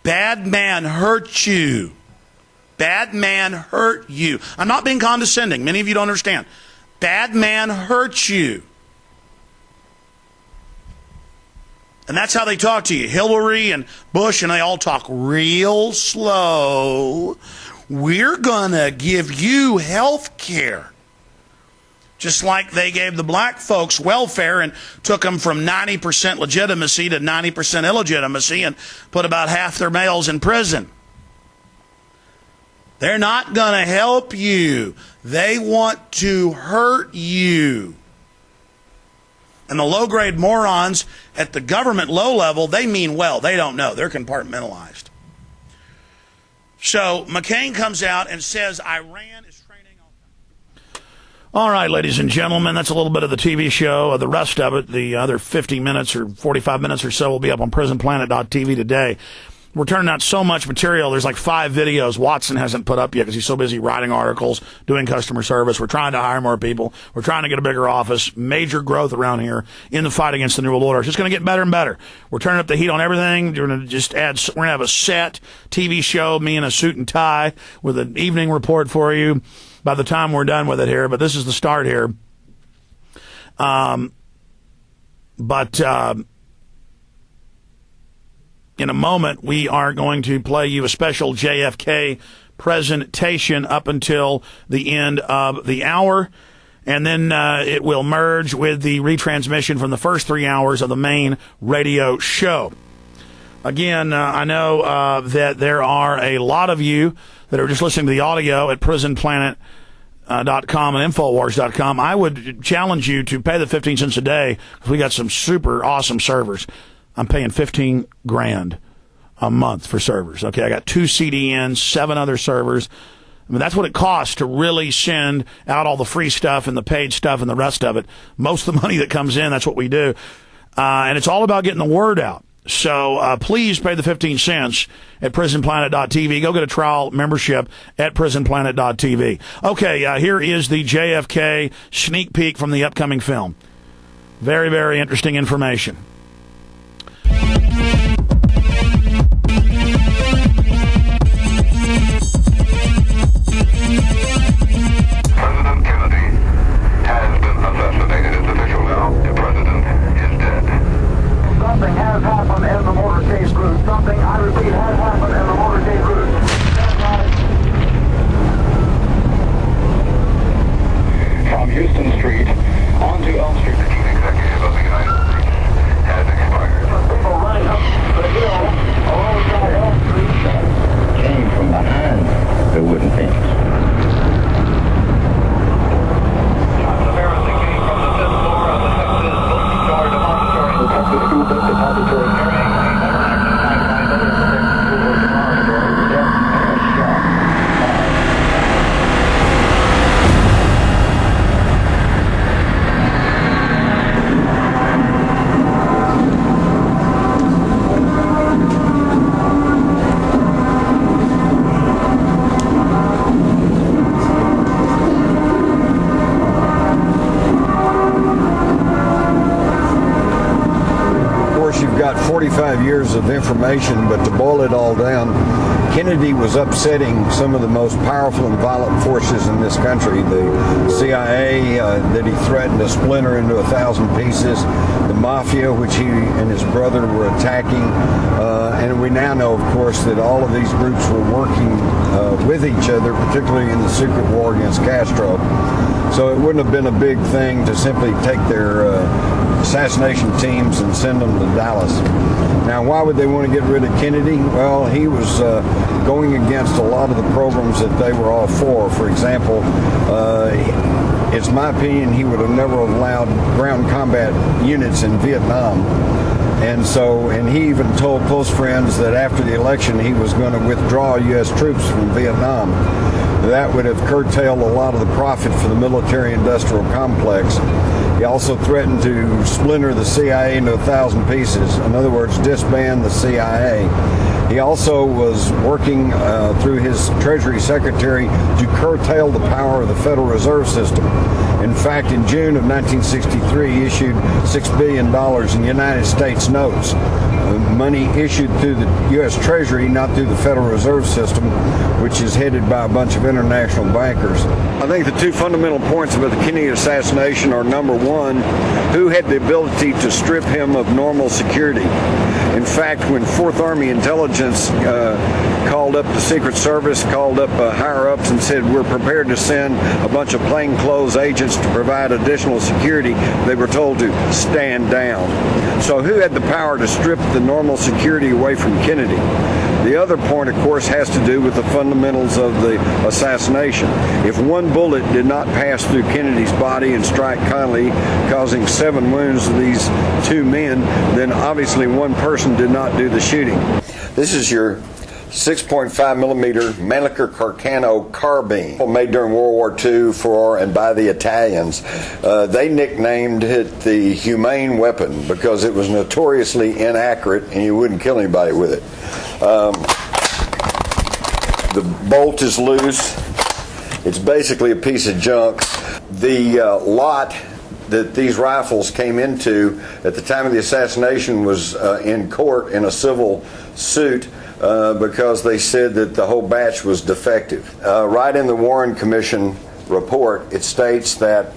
Bad man hurt you. Bad man hurt you. I'm not being condescending. Many of you don't understand. Bad man hurt you. And that's how they talk to you. Hillary and Bush, and they all talk real slow. We're going to give you health care. Just like they gave the black folks welfare and took them from 90% legitimacy to 90% illegitimacy and put about half their males in prison. They're not going to help you. They want to hurt you. And the low-grade morons at the government low level, they mean well. They don't know. They're compartmentalized. So McCain comes out and says Iran is training al-Qaeda. All right, ladies and gentlemen, that's a little bit of the TV show. The rest of it, the other 50 minutes or 45 minutes or so, will be up on prisonplanet.tv today. We're turning out so much material. There's like 5 videos Watson hasn't put up yet because he's so busy writing articles, doing customer service. We're trying to hire more people. We're trying to get a bigger office. Major growth around here in the fight against the New World Order. It's just going to get better and better. We're turning up the heat on everything. We're going to have a set TV show, me in a suit and tie with an evening report for you by the time we're done with it here. But this is the start here. In a moment, we are going to play you a special JFK presentation up until the end of the hour, and then it will merge with the retransmission from the first 3 hours of the main radio show. Again, I know that there are a lot of you that are just listening to the audio at prisonplanet.com and INFOWARS.com. I would challenge you to pay the 15 cents a day because we got some super awesome servers. I'm paying $15,000 a month for servers. Okay, I got 2 CDNs, 7 other servers. I mean, that's what it costs to really send out all the free stuff and the paid stuff and the rest of it. Most of the money that comes in, that's what we do. And it's all about getting the word out. So please pay the 15 cents at prisonplanet.tv. Go get a trial membership at prisonplanet.tv. Okay, here is the JFK sneak peek from the upcoming film. Very, very interesting information. President Kennedy has been assassinated. It's official now. The president is dead. Something has happened in the motorcade route. Something, I repeat, has happened in the motorcade route. From Houston Street onto Elm Street. 25 years of information, but to boil it all down, Kennedy was upsetting some of the most powerful and violent forces in this country. The CIA that he threatened to splinter into 1,000 pieces, the mafia, which he and his brother were attacking, and we now know, of course, that all of these groups were working with each other, particularly in the secret war against Castro. So it wouldn't have been a big thing to simply take their assassination teams and send them to Dallas. Now, why would they want to get rid of Kennedy? Well, he was going against a lot of the programs that they were all for. For example, it's my opinion he would have never allowed ground combat units in Vietnam. And he even told close friends that after the election he was going to withdraw U.S. troops from Vietnam. That would have curtailed a lot of the profit for the military-industrial complex. He also threatened to splinter the CIA into 1,000 pieces. In other words, disband the CIA. He also was working through his Treasury Secretary to curtail the power of the Federal Reserve System. In fact, in June of 1963, he issued $6 billion in United States notes. Money issued through the U.S. Treasury, not through the Federal Reserve System, which is headed by a bunch of international bankers. I think the two fundamental points about the Kennedy assassination are, number one, who had the ability to strip him of normal security. In fact, when Fourth Army Intelligence called up the Secret Service, called up higher-ups and said, we're prepared to send a bunch of plainclothes agents to provide additional security, they were told to stand down. So who had the power to strip the normal security away from Kennedy? The other point, of course, has to do with the fundamentals of the assassination. If one bullet did not pass through Kennedy's body and strike Connally, causing 7 wounds to these 2 men, then obviously one person did not do the shooting. This is your 6.5 millimeter Mannlicher Carcano carbine, made during World War II for and by the Italians. They nicknamed it the humane weapon because it was notoriously inaccurate and you wouldn't kill anybody with it. The bolt is loose. It's basically a piece of junk. The lot that these rifles came into at the time of the assassination was in court in a civil suit because they said that the whole batch was defective. Right in the Warren Commission report, it states that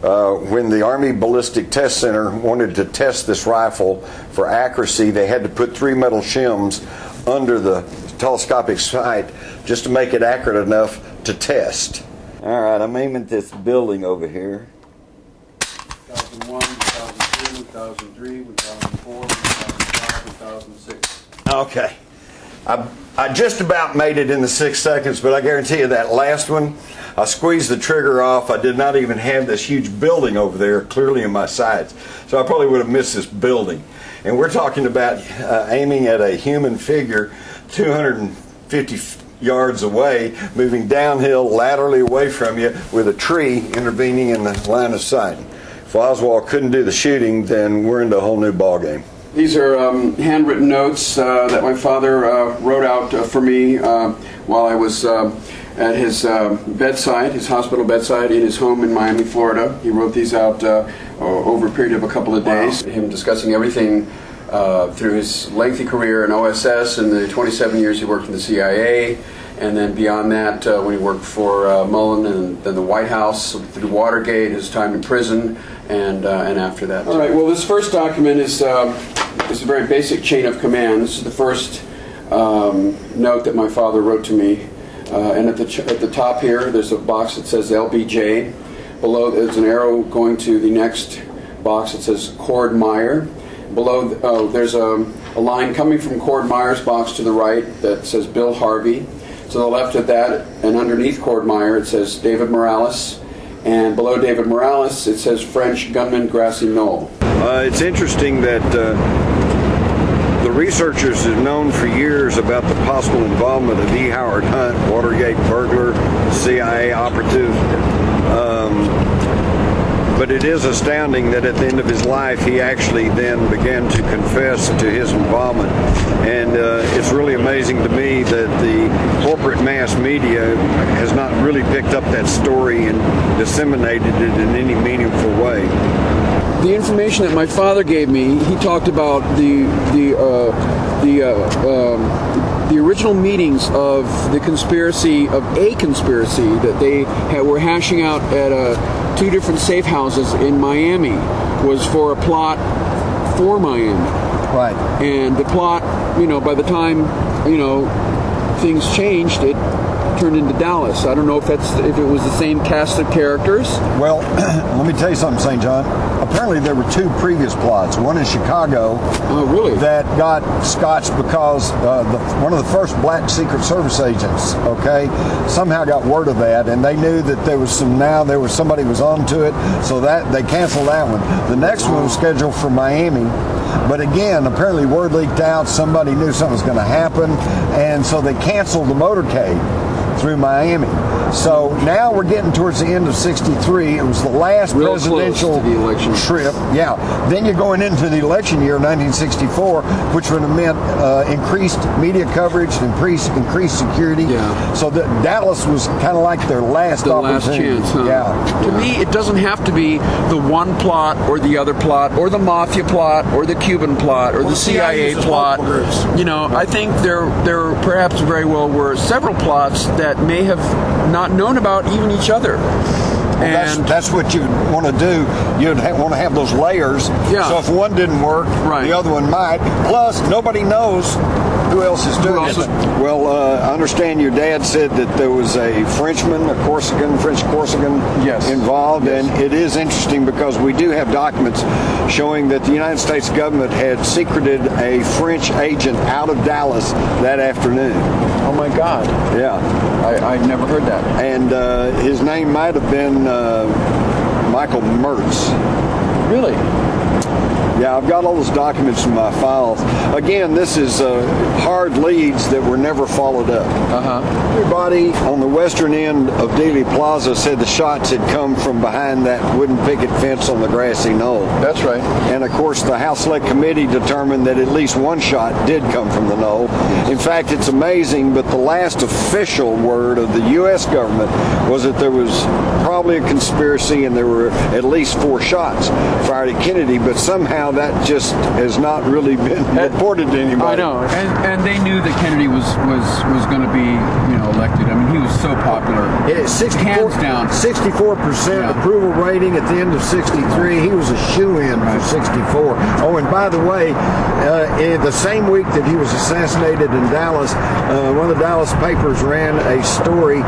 when the Army Ballistic Test Center wanted to test this rifle for accuracy, they had to put 3 metal shims under the telescopic sight just to make it accurate enough to test. All right, I'm aiming at this building over here. 2001, 2002, 2003, 2004, 2005, 2006. Okay. I just about made it in the 6 seconds, but I guarantee you that last one, I squeezed the trigger off. I did not even have this huge building over there clearly in my sights. So I probably would have missed this building. And we're talking about aiming at a human figure 250 yards away, moving downhill laterally away from you with a tree intervening in the line of sight. If Oswald couldn't do the shooting, then we're into a whole new ballgame. These are handwritten notes that my father wrote out for me while I was at his bedside, his hospital bedside in his home in Miami, Florida. He wrote these out over a period of a couple of days. Wow. Him discussing everything through his lengthy career in OSS and the 27 years he worked in the CIA, and then beyond that when he worked for Mullen and then the White House, through Watergate, his time in prison, and after that. All right, well, this first document is a very basic chain of command. This is the first note that my father wrote to me. And at the top here, there's a box that says LBJ. Below, there's an arrow going to the next box that says Cord Meyer. Below, there's a line coming from Cord Meyer's box to the right that says Bill Harvey. To the left of that, and underneath Cord Meyer, it says David Morales. And below David Morales, it says French gunman Grassy Knoll. It's interesting that the researchers have known for years about the possible involvement of E. Howard Hunt, Watergate burglar, CIA operative. But it is astounding that at the end of his life, he actually then began to confess to his involvement. And it's really amazing to me that the corporate mass media has not really picked up that story and disseminated it in any meaningful way. The information that my father gave me, he talked about the original meetings of a conspiracy that they were hashing out at 2 different safe houses in Miami was for a plot for Miami. Right. And the plot, by the time, things changed, it turned into Dallas. I don't know if it was the same cast of characters. Well, let me tell you something, St. John. Apparently there were 2 previous plots. One in Chicago. Oh, really? That got scotched because one of the first black Secret Service agents, somehow got word of that, and they knew that somebody was onto it, so that they canceled that one. The next one was scheduled for Miami. But again, apparently word leaked out, somebody knew something was going to happen, and so they canceled the motorcade through Miami. So now we're getting towards the end of '63. It was the last presidential trip. Yeah. Then you're going into the election year, 1964, which would have meant increased media coverage, increased security. Yeah. So Dallas was kind of like their last opportunity. Chance, huh? Yeah. To me, it doesn't have to be the one plot or the other plot or the mafia plot or the Cuban plot or the CIA plot. I think there perhaps very well were several plots that may have not known about even each other. And that's what you'd want to do. You'd want to have those layers. Yeah. So if one didn't work, the other one might. Plus, nobody knows who else is doing it. Well, I understand your dad said that there was a Frenchman, French Corsican involved. Yes. And it is interesting because we do have documents showing that the United States government had secreted a French agent out of Dallas that afternoon. Oh, my God. Yeah. I never heard that. And his name might have been Michael Mertz. Really? Yeah, I've got all those documents in my files. Again, this is hard leads that were never followed up. Everybody on the western end of Dealey Plaza said the shots had come from behind that wooden picket fence on the grassy knoll. That's right. And of course, the House Select Committee determined that at least one shot did come from the knoll. In fact, it's amazing, but the last official word of the U.S. government was that there was probably a conspiracy and there were at least 4 shots fired at Kennedy, but somehow that just has not really been reported to anybody. I know, and they knew that Kennedy was going to be elected. I mean, he was so popular. Hands down, 64% approval rating at the end of '63. He was a shoo-in for '64. Oh, and by the way, in the same week that he was assassinated in Dallas, one of the Dallas papers ran a story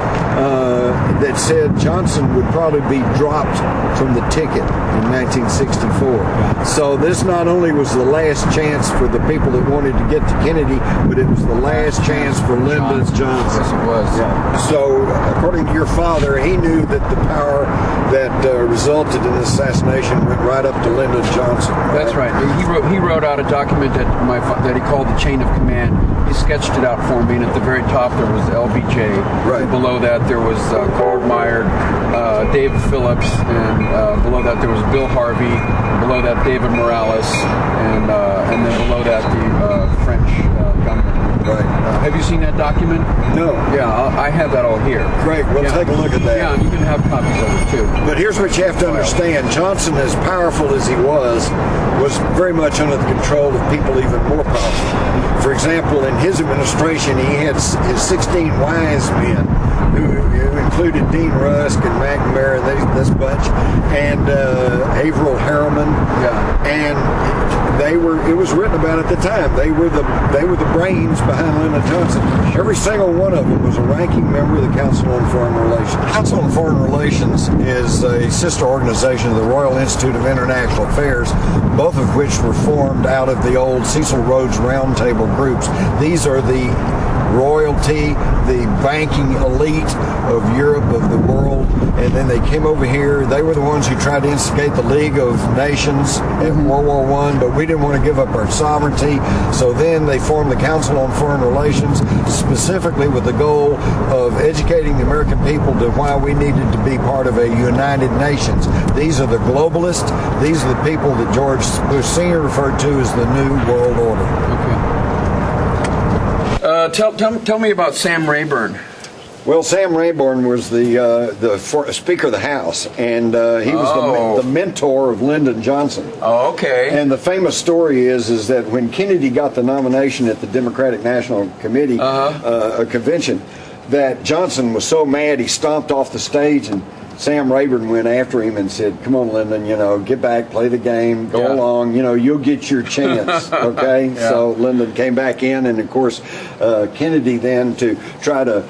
that said Johnson would probably be dropped from the ticket in 1964. So this not only was the last chance for the people that wanted to get to Kennedy, but it was the last chance for Lyndon Johnson. Yes, it was. Yeah. So, according to your father, he knew that the power that resulted in this assassination went right up to Lyndon Johnson. Right? That's right. He wrote out a document that he called the chain of command. He sketched it out for me, and at the very top there was LBJ. Right. And below that there was Carl Meyer, David Phillips, and below that there was Bill Harvey. Below that David Morales, and then below that the French gunman. Right. Have you seen that document? No. Yeah, I have that all here. Great. We'll take a look at that. Yeah, you can have copies of it too. But here's what you have to understand. Johnson, as powerful as he was very much under the control of people even more powerful. For example, in his administration, he had his 16 wise men, who included Dean Rusk and McNamara, this bunch, and Averill Harriman. Yeah. And it was written about at the time. They were the brains behind Lyndon Johnson. Every single one of them was a ranking member of the Council on Foreign Relations. The Council on Foreign Relations is a sister organization of the Royal Institute of International Affairs, both of which were formed out of the old Cecil Rhodes Roundtable groups. These are the royalty, the banking elite of Europe, of the world, and then they came over here. They were the ones who tried to instigate the League of Nations in World War I, but we didn't want to give up our sovereignty. So then they formed the Council on Foreign Relations, specifically with the goal of educating the American people to why we needed to be part of a United Nations. These are the globalists. These are the people that George Bush Sr. referred to as the New World Order. Okay. Tell me about Sam Rayburn. Well, Sam Rayburn was the Speaker of the House, and he was the mentor of Lyndon Johnson. Oh, okay. And the famous story is that when Kennedy got the nomination at the Democratic National Committee convention, that Johnson was so mad he stomped off the stage, and Sam Rayburn went after him and said, "Come on, Lyndon, get back, play the game, go along, you'll get your chance." Okay? So Lyndon came back in, and of course Kennedy then, to try to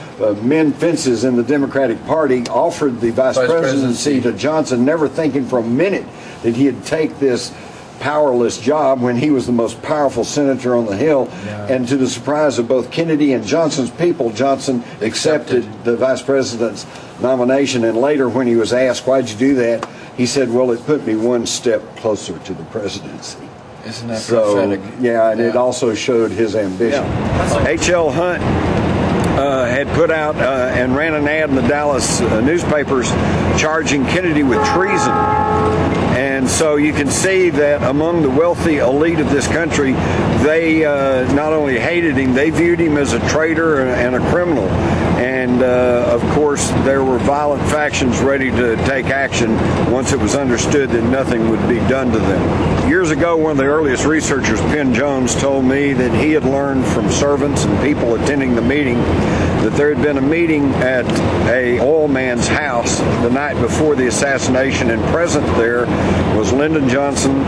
mend fences in the Democratic Party, offered the vice presidency to Johnson, never thinking for a minute that he'd take this powerless job when he was the most powerful senator on the Hill. And to the surprise of both Kennedy and Johnson's people, Johnson accepted the vice president's nomination. And later, when he was asked, "Why'd you do that?" he said, "Well, it put me one step closer to the presidency." Isn't that prophetic? Yeah, and it also showed his ambition. H.L. Hunt had put out and ran an ad in the Dallas newspapers charging Kennedy with treason. And so you can see that among the wealthy elite of this country, they not only hated him, they viewed him as a traitor and a criminal. And of course, there were violent factions ready to take action once it was understood that nothing would be done to them. Years ago, one of the earliest researchers, Penn Jones, told me that he had learned from servants and people attending the meeting that there had been a meeting at a oil man's house the night before the assassination, and present there was Lyndon Johnson,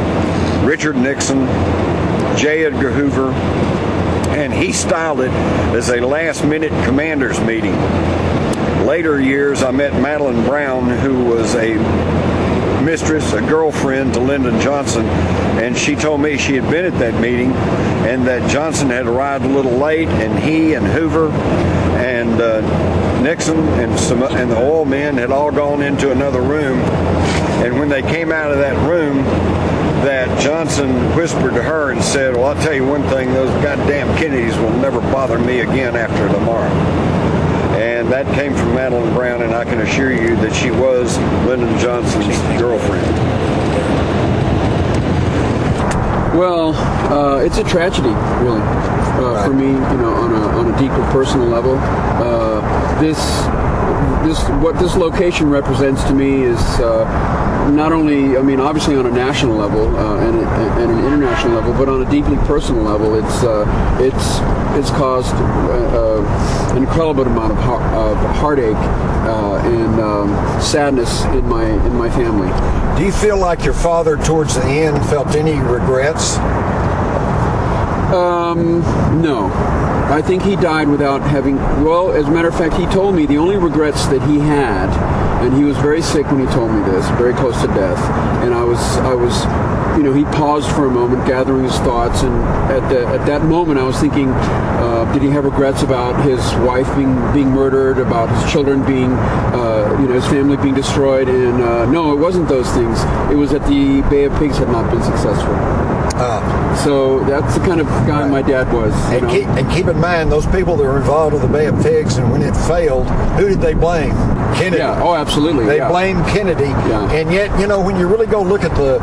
Richard Nixon, J. Edgar Hoover, and he styled it as a last-minute commanders meeting. Later years, I met Madeline Brown, who was a mistress, a girlfriend to Lyndon Johnson, and she told me she had been at that meeting and that Johnson had arrived a little late, and he and Hoover and Nixon and the oil men had all gone into another room. And when they came out of that room, that Johnson whispered to her and said, "Well, I'll tell you one thing, those goddamn Kennedys will never bother me again after tomorrow." And that came from Madeline Brown, and I can assure you that she was Lyndon Johnson's girlfriend. Well, it's a tragedy, really, for me. On a deeper personal level. What this location represents to me is not only, obviously on a national level and an international level, but on a deeply personal level, it's caused an incredible amount of heartache and sadness in my family. Do you feel like your father, towards the end, felt any regrets? No. I think he died without having, well, as a matter of fact, he told me the only regrets that he had, and he was very sick when he told me this, very close to death, and I was, he paused for a moment, gathering his thoughts, and at that moment I was thinking, did he have regrets about his wife being murdered, about his children being, his family being destroyed, and no, it wasn't those things. It was that the Bay of Pigs had not been successful. So that's the kind of guy my dad was. And keep in mind, those people that were involved with the Bay of Pigs, and when it failed, who did they blame? Kennedy. Yeah. Oh, absolutely. They blamed Kennedy. Yeah. And yet, when you really go look at the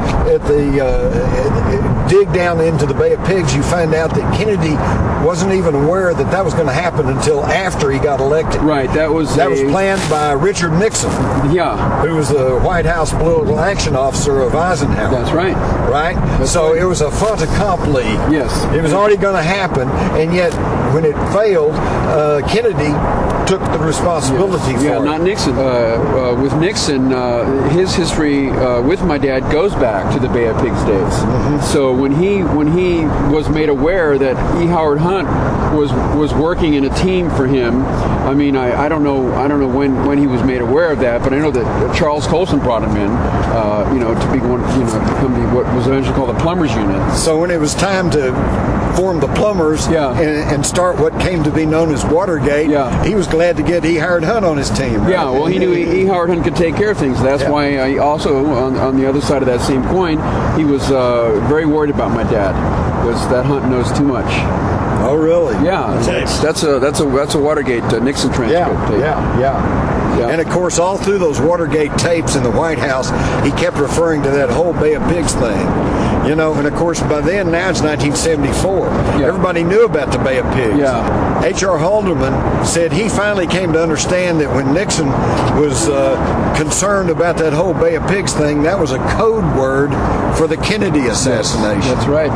dig down into the Bay of Pigs, you find out that Kennedy wasn't even aware that was going to happen until after he got elected. Right. That was planned by Richard Nixon. Yeah. Who was the White House political action officer of Eisenhower. That's right. Right. It was a fait accompli. Yes. It was already going to happen, and yet when it failed, Kennedy took the responsibility for it. Yeah, not Nixon. With Nixon, his history with my dad goes back to the Bay of Pigs days. Mm-hmm. So when he was made aware that E. Howard Hunt Hunt was working in a team for him. I mean, I don't know when he was made aware of that, but I know that Charles Colson brought him in, to become what was eventually called the Plumbers Unit. So when it was time to form the Plumbers and start what came to be known as Watergate, he was glad to get E. Howard Hunt on his team. Right? Yeah, well, he knew E. Howard Hunt could take care of things. That's why I also, on the other side of that same coin, he was very worried about my dad, because that Hunt knows too much. Oh, really? Yeah, that's a Watergate Nixon transcript tape. Yeah. And of course, all through those Watergate tapes in the White House, he kept referring to that whole Bay of Pigs thing. And of course, by then, now it's 1974. Everybody knew about the Bay of Pigs. H.R. Haldeman said he finally came to understand that when Nixon was concerned about that whole Bay of Pigs thing, that was a code word for the Kennedy assassination. That's right.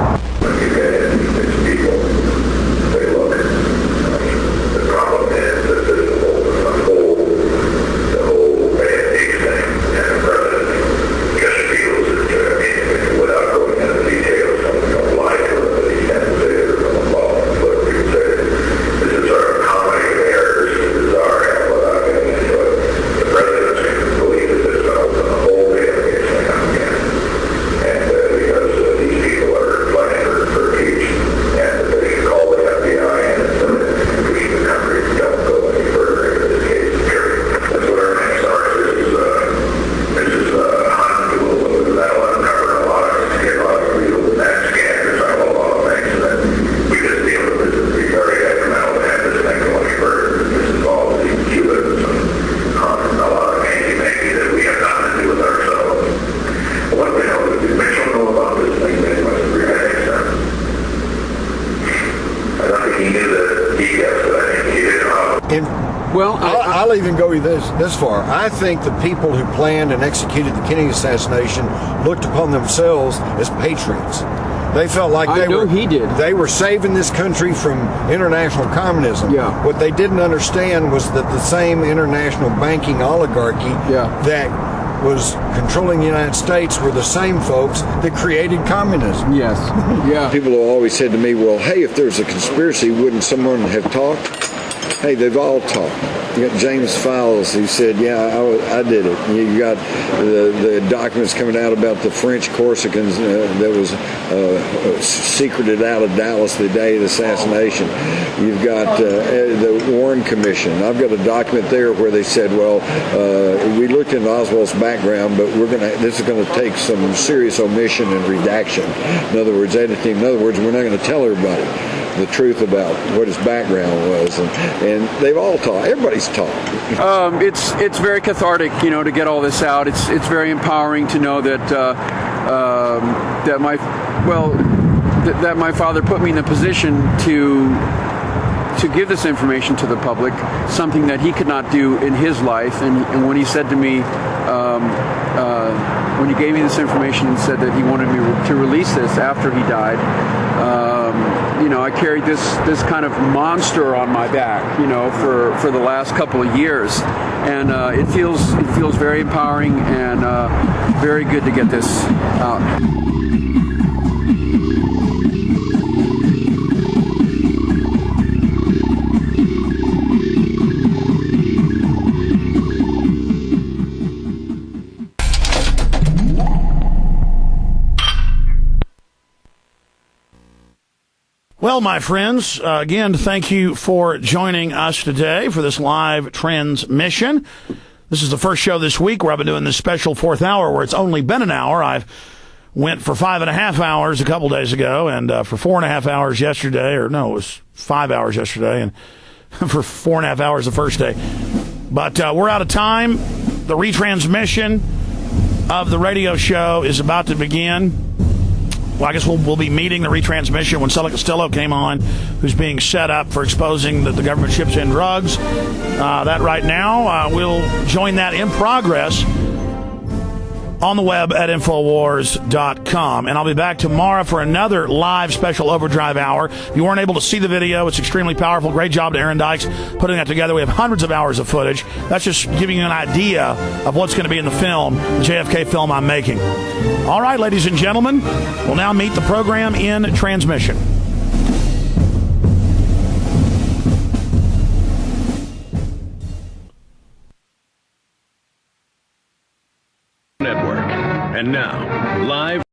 I'll even go this far. I think the people who planned and executed the Kennedy assassination looked upon themselves as patriots. They felt like they were saving this country from international communism. What they didn't understand was that the same international banking oligarchy that was controlling the United States were the same folks that created communism. People have always said to me, well, hey, if there's a conspiracy, wouldn't someone have talked? Hey, they've all talked. You got James Files who said, I did it. You got the documents coming out about the French Corsicans that was secreted out of Dallas the day of the assassination. You've got the Warren Commission. I've got a document there where they said, well, we looked into Oswald's background, but this is going to take some serious omission and redaction. In other words, editing. In other words, we're not going to tell everybody the truth about what his background was, and they've all taught. Everybody's taught. It's very cathartic, to get all this out. It's very empowering to know that that my father put me in a position to give this information to the public, something that he could not do in his life. And when he said to me, when he gave me this information and said that he wanted me to release this after he died, I carried this kind of monster on my back, for the last couple of years, and it feels very empowering and very good to get this out. Well, my friends, again, thank you for joining us today for this live transmission. This is the first show this week where I've been doing this special fourth hour where it's only been an hour. I went for 5.5 hours a couple days ago and for 4.5 hours yesterday, it was 5 hours yesterday, and for 4.5 hours the first day. But we're out of time. The retransmission of the radio show is about to begin. Well, I guess we'll be meeting the retransmission when Stella Costello came on, who's being set up for exposing that the government ships in drugs. That right now, we'll join that in progress on the web at INFOWARS.com. And I'll be back tomorrow for another live special overdrive hour. If you weren't able to see the video, it's extremely powerful. Great job to Aaron Dykes putting that together. We have hundreds of hours of footage. That's just giving you an idea of what's going to be in the film, the JFK film I'm making. All right, ladies and gentlemen, we'll now meet the program in transmission. And now, live